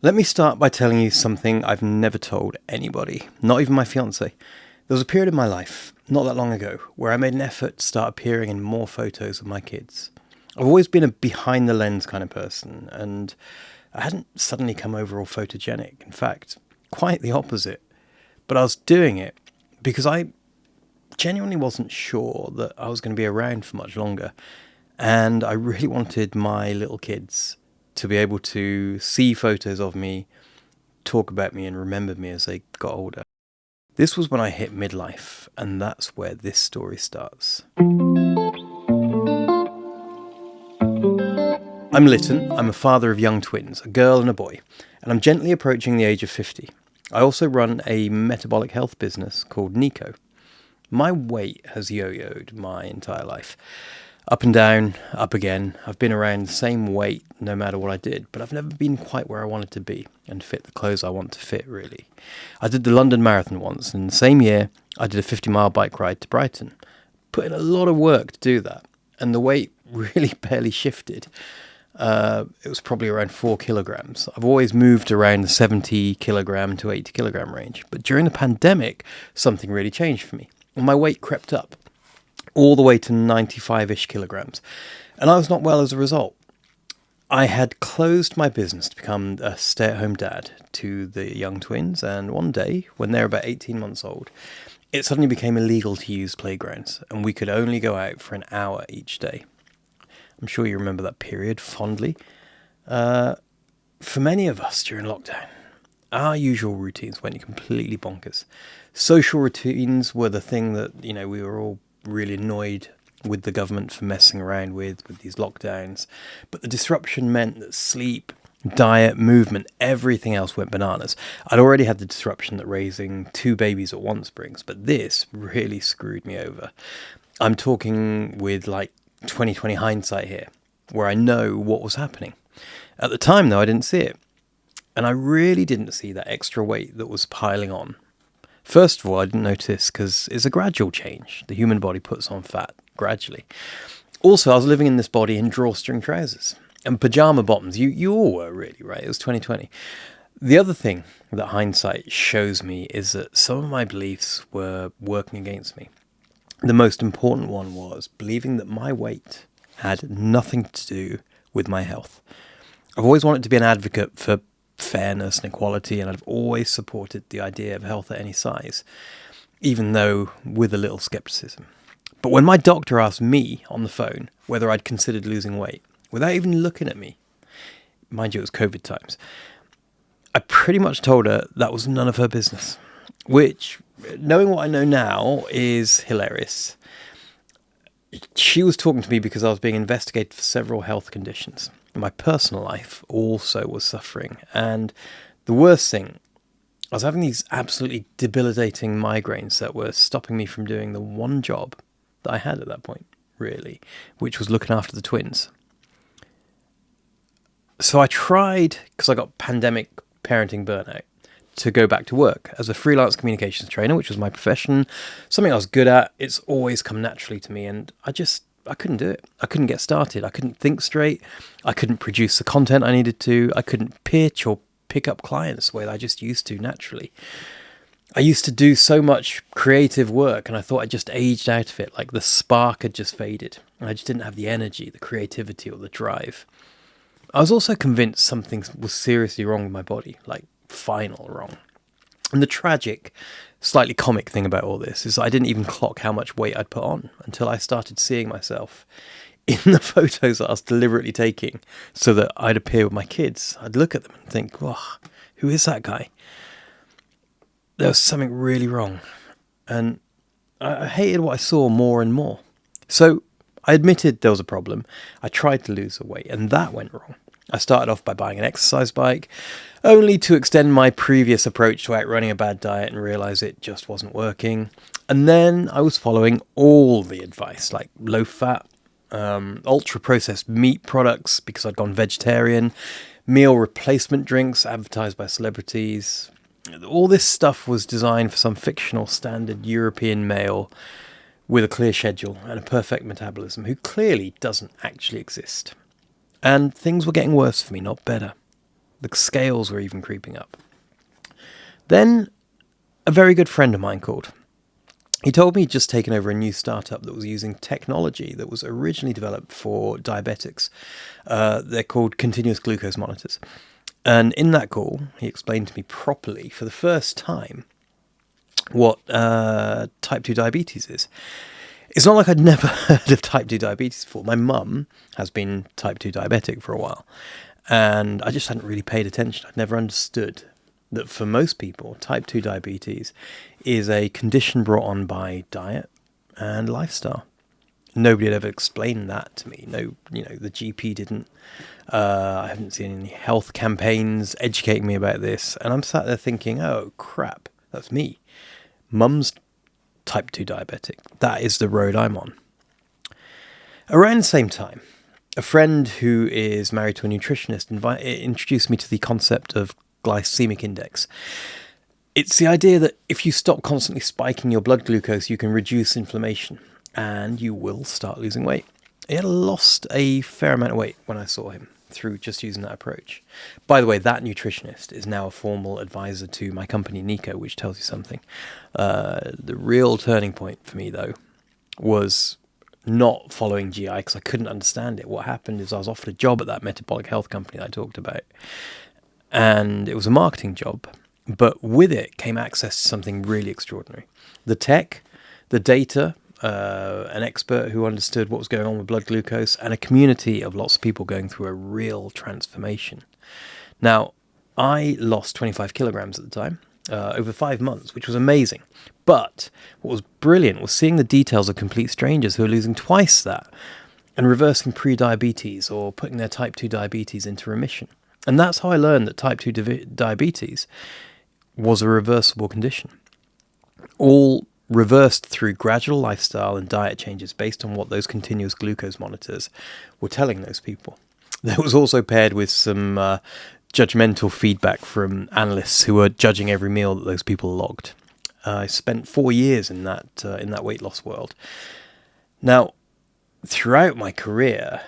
Let me start by telling you something I've never told anybody, not even my fiance. There was a period in my life, not that long ago, where I made an effort to start appearing in more photos of my kids. I've always been a behind the lens kind of person, and I hadn't suddenly come over all photogenic. In fact, quite the opposite. But I was doing it because I genuinely wasn't sure that I was going to be around for much longer. And I really wanted my little kids to be able to see photos of me, talk about me, and remember me as they got older. This was when I hit midlife, and that's where this story starts. I'm Lytton. I'm a father of young twins, a girl and a boy, and I'm gently approaching the age of 50. I also run a metabolic health business called Nico. My weight has yo-yoed my entire life. Up and down, up again. I've been around the same weight no matter what I did, but I've never been quite where I wanted to be and fit the clothes I want to fit, really. I did the London Marathon once, and the same year I did a 50-mile bike ride to Brighton. Put in a lot of work to do that, and the weight really barely shifted. It was probably around 4 kilograms. I've always moved around the 70 kilogram to 80 kilogram range, but during the pandemic, something really changed for me, and my weight crept up all the way to 95-ish kilograms. And I was not well as a result. I had closed my business to become a stay-at-home dad to the young twins, and one day, when they were about 18 months old, it suddenly became illegal to use playgrounds, and we could only go out for an hour each day. I'm sure you remember that period fondly. For many of us during lockdown, our usual routines went completely bonkers. Social routines were the thing that, we were all really annoyed with the government for messing around with these lockdowns. But the disruption meant that sleep, diet, movement, everything else went bananas. I'd already had the disruption that raising 2 babies at once brings, but this really screwed me over. I'm talking with 2020 hindsight here, where I know what was happening. At the time, though, I didn't see it. And I really didn't see that extra weight that was piling on. First of all, I didn't notice because it's a gradual change. The human body puts on fat gradually. Also, I was living in this body in drawstring trousers and pajama bottoms. You all were really, right? It was 2020. The other thing that hindsight shows me is that some of my beliefs were working against me. The most important one was believing that my weight had nothing to do with my health. I've always wanted to be an advocate for fairness and equality, and I've always supported the idea of health at any size, even though with a little skepticism. But when my doctor asked me on the phone whether I'd considered losing weight, without even looking at me, mind you, it was COVID times, I pretty much told her that was none of her business, which, knowing what I know now, is hilarious. She was talking to me because I was being investigated for several health conditions. My personal life also was suffering. And the worst thing, I was having these absolutely debilitating migraines that were stopping me from doing the one job that I had at that point, really, which was looking after the twins. So I tried, because I got pandemic parenting burnout, to go back to work as a freelance communications trainer, which was my profession, something I was good at. It's always come naturally to me, and I couldn't do it. I couldn't get started. I couldn't think straight. I couldn't produce the content I needed to. I couldn't pitch or pick up clients the way that I just used to naturally. I used to do so much creative work, and I thought I just aged out of it. Like the spark had just faded, and I just didn't have the energy, the creativity, or the drive. I was also convinced something was seriously wrong with my body, like final wrong. And the tragic, slightly comic thing about all this is I didn't even clock how much weight I'd put on until I started seeing myself in the photos that I was deliberately taking so that I'd appear with my kids. I'd look at them and think, oh, who is that guy? There was something really wrong. And I hated what I saw more and more. So I admitted there was a problem. I tried to lose the weight, and that went wrong. I started off by buying an exercise bike, only to extend my previous approach to outrunning a bad diet and realize it just wasn't working. And then I was following all the advice, like low-fat, ultra-processed meat products because I'd gone vegetarian, meal replacement drinks advertised by celebrities. All this stuff was designed for some fictional standard European male with a clear schedule and a perfect metabolism who clearly doesn't actually exist. And things were getting worse for me, not better. The scales were even creeping up. Then a very good friend of mine called. He told me he'd just taken over a new startup that was using technology that was originally developed for diabetics. They're called continuous glucose monitors. And in that call, he explained to me properly, for the first time, what type 2 diabetes is. It's not like I'd never heard of type 2 diabetes before. My mum has been type 2 diabetic for a while, and I just hadn't really paid attention. I'd never understood that for most people, type 2 diabetes is a condition brought on by diet and lifestyle. Nobody had ever explained that to me. No, the GP didn't. I haven't seen any health campaigns educating me about this. And I'm sat there thinking, oh, crap, that's me. Mum's type 2 diabetic. That is the road I'm on. Around the same time, a friend who is married to a nutritionist introduced me to the concept of glycemic index. It's the idea that if you stop constantly spiking your blood glucose, you can reduce inflammation and you will start losing weight. He had lost a fair amount of weight when I saw him through just using that approach. By the way, that nutritionist is now a formal advisor to my company, Nico, which tells you something. The real turning point for me, though, was not following GI because I couldn't understand it. What happened is I was offered a job at that metabolic health company that I talked about. And it was a marketing job, but with it came access to something really extraordinary. The tech, the data, an expert who understood what was going on with blood glucose, and a community of lots of people going through a real transformation. Now, I lost 25 kilograms at the time, over 5 months, which was amazing. But what was brilliant was seeing the details of complete strangers who are losing twice that and reversing pre-diabetes or putting their type 2 diabetes into remission. And that's how I learned that type 2 diabetes was a reversible condition. All reversed through gradual lifestyle and diet changes based on what those continuous glucose monitors were telling those people. That was also paired with some judgmental feedback from analysts who were judging every meal that those people logged. I spent 4 years in that weight loss world. Now, throughout my career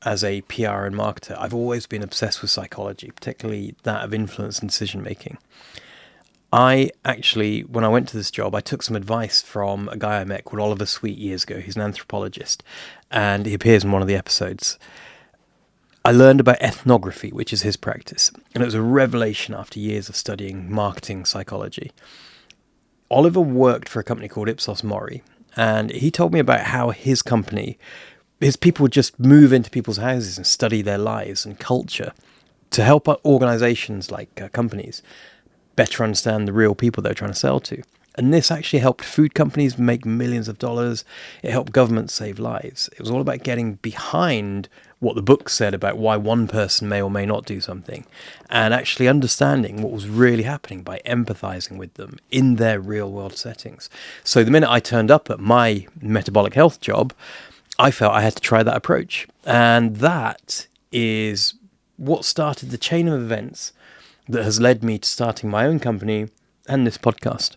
as a PR and marketer, I've always been obsessed with psychology, particularly that of influence and decision making. I actually, when I went to this job, I took some advice from a guy I met called Oliver Sweet years ago. He's an anthropologist, and he appears in one of the episodes. I learned about ethnography, which is his practice, and it was a revelation after years of studying marketing psychology. Oliver worked for a company called Ipsos Mori, and he told me about how his company, his people would just move into people's houses and study their lives and culture to help organizations like companies better understand the real people they're trying to sell to. And this actually helped food companies make millions of dollars. It helped governments save lives. It was all about getting behind what the book said about why one person may or may not do something, and actually understanding what was really happening by empathizing with them in their real world settings. So the minute I turned up at my metabolic health job, I felt I had to try that approach. And that is what started the chain of events that has led me to starting my own company and this podcast.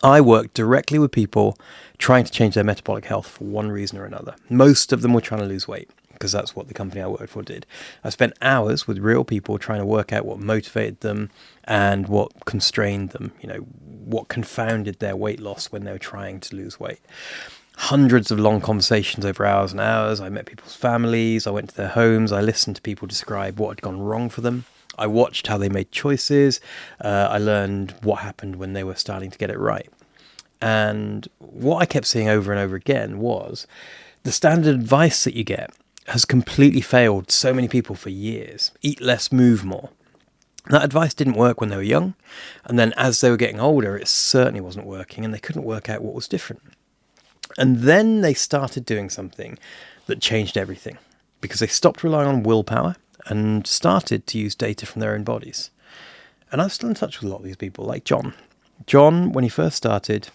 I work directly with people trying to change their metabolic health for one reason or another. Most of them were trying to lose weight, because that's what the company I worked for did. I spent hours with real people trying to work out what motivated them and what constrained them, what confounded their weight loss when they were trying to lose weight. Hundreds of long conversations over hours and hours. I met people's families. I went to their homes. I listened to people describe what had gone wrong for them. I watched how they made choices. I learned what happened when they were starting to get it right. And what I kept seeing over and over again was the standard advice that you get has completely failed so many people for years. Eat less, move more. That advice didn't work when they were young. And then as they were getting older, it certainly wasn't working, and they couldn't work out what was different. And then they started doing something that changed everything, because they stopped relying on willpower and started to use data from their own bodies. And I'm still in touch with a lot of these people, like John. John, when he first started,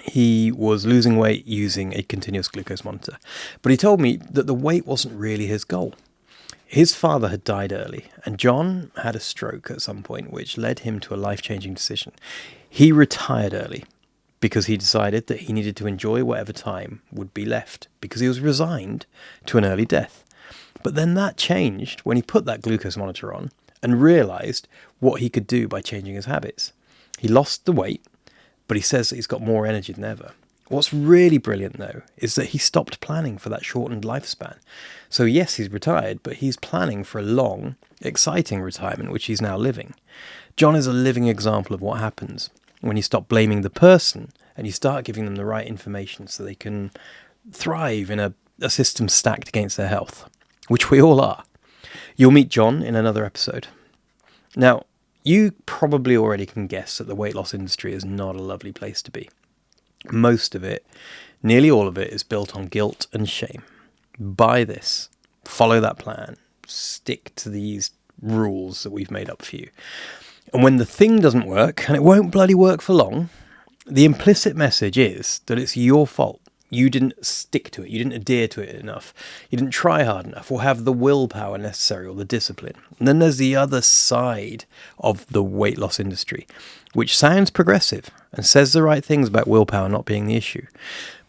he was losing weight using a continuous glucose monitor. But he told me that the weight wasn't really his goal. His father had died early, and John had a stroke at some point, which led him to a life-changing decision. He retired early because he decided that he needed to enjoy whatever time would be left, because he was resigned to an early death. But then that changed when he put that glucose monitor on and realised what he could do by changing his habits. He lost the weight, but he says that he's got more energy than ever. What's really brilliant, though, is that he stopped planning for that shortened lifespan. So yes, he's retired, but he's planning for a long, exciting retirement, which he's now living. John is a living example of what happens when you stop blaming the person and you start giving them the right information so they can thrive in a system stacked against their health, which we all are. You'll meet John in another episode. Now, you probably already can guess that the weight loss industry is not a lovely place to be. Most of it, nearly all of it, is built on guilt and shame. Buy this, follow that plan, stick to these rules that we've made up for you. And when the thing doesn't work, and it won't bloody work for long, the implicit message is that it's your fault. You didn't stick to it. You didn't adhere to it enough. You didn't try hard enough or have the willpower necessary or the discipline. And then there's the other side of the weight loss industry, which sounds progressive and says the right things about willpower not being the issue.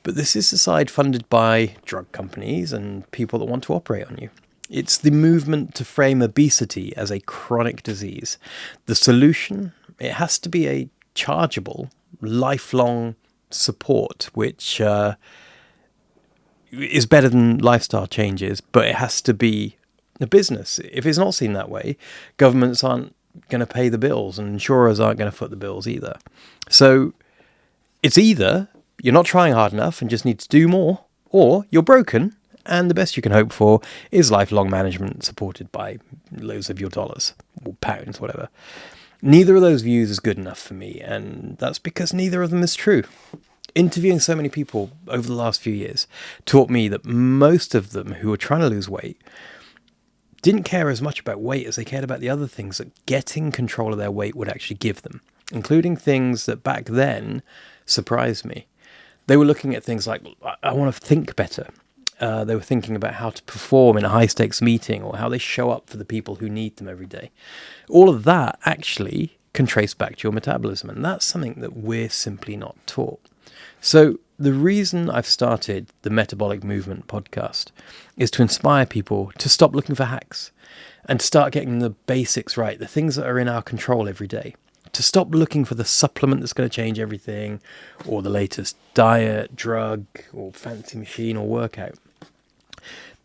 But this is the side funded by drug companies and people that want to operate on you. It's the movement to frame obesity as a chronic disease. The solution, it has to be a chargeable, lifelong support, which is better than lifestyle changes, but it has to be a business. If it's not seen that way, governments aren't going to pay the bills and insurers aren't going to foot the bills either. So it's either you're not trying hard enough and just need to do more, or you're broken and the best you can hope for is lifelong management supported by loads of your dollars or pounds, whatever. Neither of those views is good enough for me, and that's because neither of them is true. Interviewing so many people over the last few years taught me that most of them who were trying to lose weight didn't care as much about weight as they cared about the other things that getting control of their weight would actually give them, including things that back then surprised me. They were looking at things like, I want to think better. They were thinking about how to perform in a high-stakes meeting or how they show up for the people who need them every day. All of that actually can trace back to your metabolism, and that's something that we're simply not taught. So the reason I've started the Metabolic Movement podcast is to inspire people to stop looking for hacks and to start getting the basics right, the things that are in our control every day. To stop looking for the supplement that's going to change everything, or the latest diet, drug, or fancy machine or workout.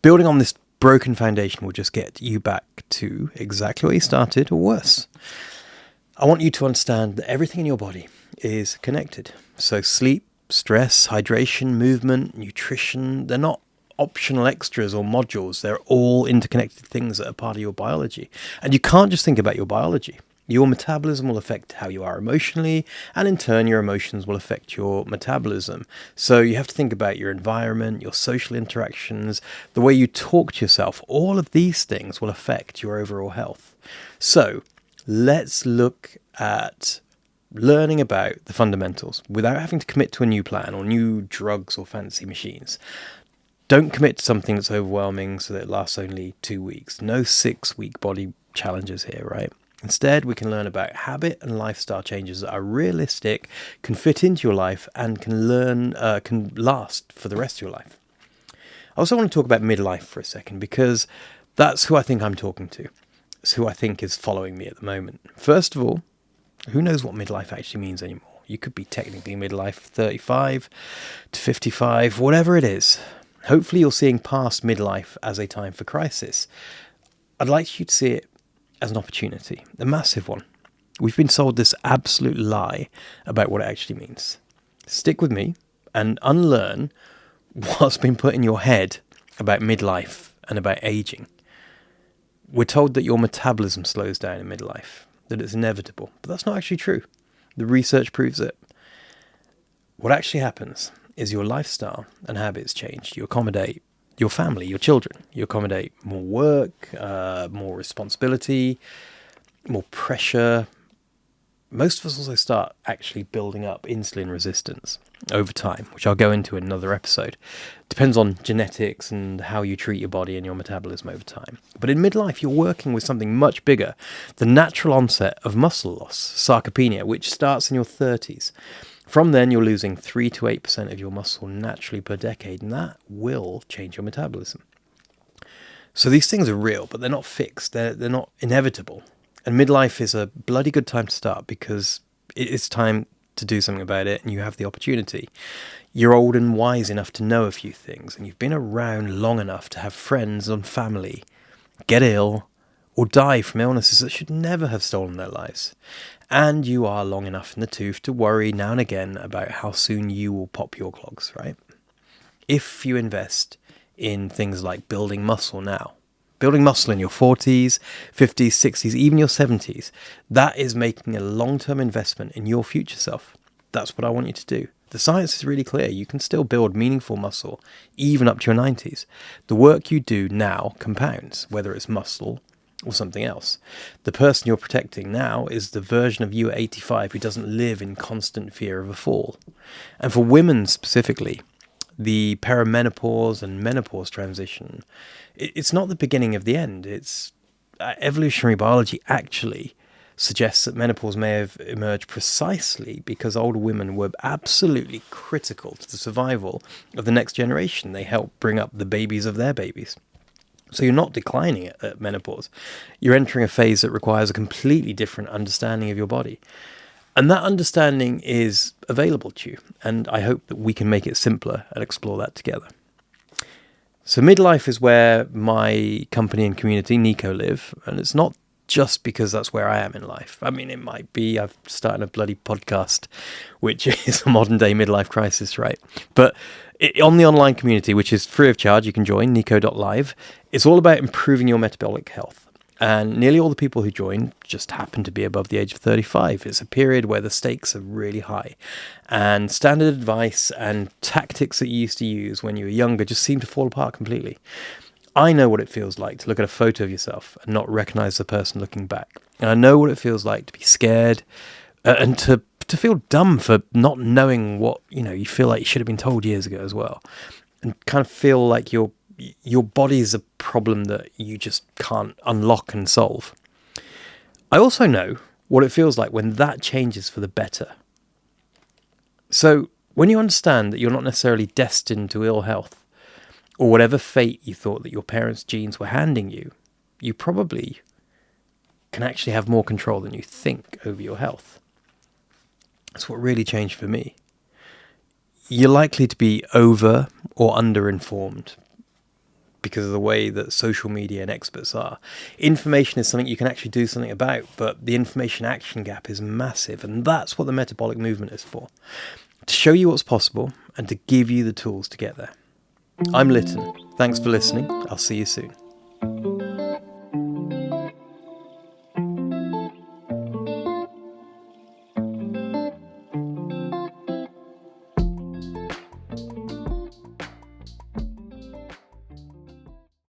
Building on this broken foundation will just get you back to exactly where you started, or worse. I want you to understand that everything in your body is connected. So sleep, stress, hydration, movement, nutrition, they're not optional extras or modules. They're all interconnected things that are part of your biology. And you can't just think about your biology. Your metabolism will affect how you are emotionally, and in turn, your emotions will affect your metabolism. So you have to think about your environment, your social interactions, the way you talk to yourself. All of these things will affect your overall health. So let's look at learning about the fundamentals without having to commit to a new plan or new drugs or fancy machines. Don't commit to something that's overwhelming so that it lasts only 2 weeks. No 6-week body challenges here, right? Instead, we can learn about habit and lifestyle changes that are realistic, can fit into your life, and can last for the rest of your life. I also want to talk about midlife for a second, because that's who I think I'm talking to. It's who I think is following me at the moment. First of all, who knows what midlife actually means anymore? You could be technically midlife 35 to 55, whatever it is. Hopefully you're seeing past midlife as a time for crisis. I'd like you to see it as an opportunity, a massive one. We've been sold this absolute lie about what it actually means. Stick with me and unlearn what's been put in your head about midlife and about aging. We're told that your metabolism slows down in midlife, that it's inevitable, but that's not actually true. The research proves it. What actually happens is your lifestyle and habits change. You accommodate your family, your children. You accommodate more work, more responsibility, more pressure. Most of us also start actually building up insulin resistance over time, which I'll go into in another episode. Depends on genetics and how you treat your body and your metabolism over time. But in midlife, you're working with something much bigger, the natural onset of muscle loss, sarcopenia, which starts in your 30s. From then, you're losing 3 to 8% of your muscle naturally per decade, and that will change your metabolism. So these things are real, but they're not fixed. They're not inevitable. And midlife is a bloody good time to start because it's time to do something about it and you have the opportunity. You're old and wise enough to know a few things, and you've been around long enough to have friends and family get ill or die from illnesses that should never have stolen their lives. And you are long enough in the tooth to worry now and again about how soon you will pop your clogs, right? If you invest in things like building muscle now, building muscle in your 40s, 50s, 60s, even your 70s, that is making a long-term investment in your future self. That's what I want you to do. The science is really clear. You can still build meaningful muscle even up to your 90s. The work you do now compounds, whether it's muscle or something else. The person you're protecting now is the version of you at 85 who doesn't live in constant fear of a fall. And for women specifically, the perimenopause and menopause transition, it's not the beginning of the end. It's evolutionary biology actually suggests that menopause may have emerged precisely because older women were absolutely critical to the survival of the next generation. They helped bring up the babies of their babies. So you're not declining at menopause. You're entering a phase that requires a completely different understanding of your body. And that understanding is available to you. And I hope that we can make it simpler and explore that together. So midlife is where my company and community, Nico, live. And it's not just because that's where I am in life. I mean, it might be I've started a bloody podcast, which is a modern day midlife crisis, right? But on the online community, which is free of charge, you can join, nico.live. It's all about improving your metabolic health. And nearly all the people who join just happen to be above the age of 35. It's a period where the stakes are really high. And standard advice and tactics that you used to use when you were younger just seem to fall apart completely. I know what it feels like to look at a photo of yourself and not recognize the person looking back. And I know what it feels like to be scared and to feel dumb for not knowing what, you feel like you should have been told years ago as well. And kind of feel like your body is a problem that you just can't unlock and solve. I also know what it feels like when that changes for the better. So when you understand that you're not necessarily destined to ill health, or whatever fate you thought that your parents' genes were handing you, you probably can actually have more control than you think over your health. That's what really changed for me. You're likely to be over or under-informed because of the way that social media and experts are. Information is something you can actually do something about, but the information action gap is massive, and that's what the metabolic movement is for. To show you what's possible and to give you the tools to get there. I'm Lytton. Thanks for listening. I'll see you soon.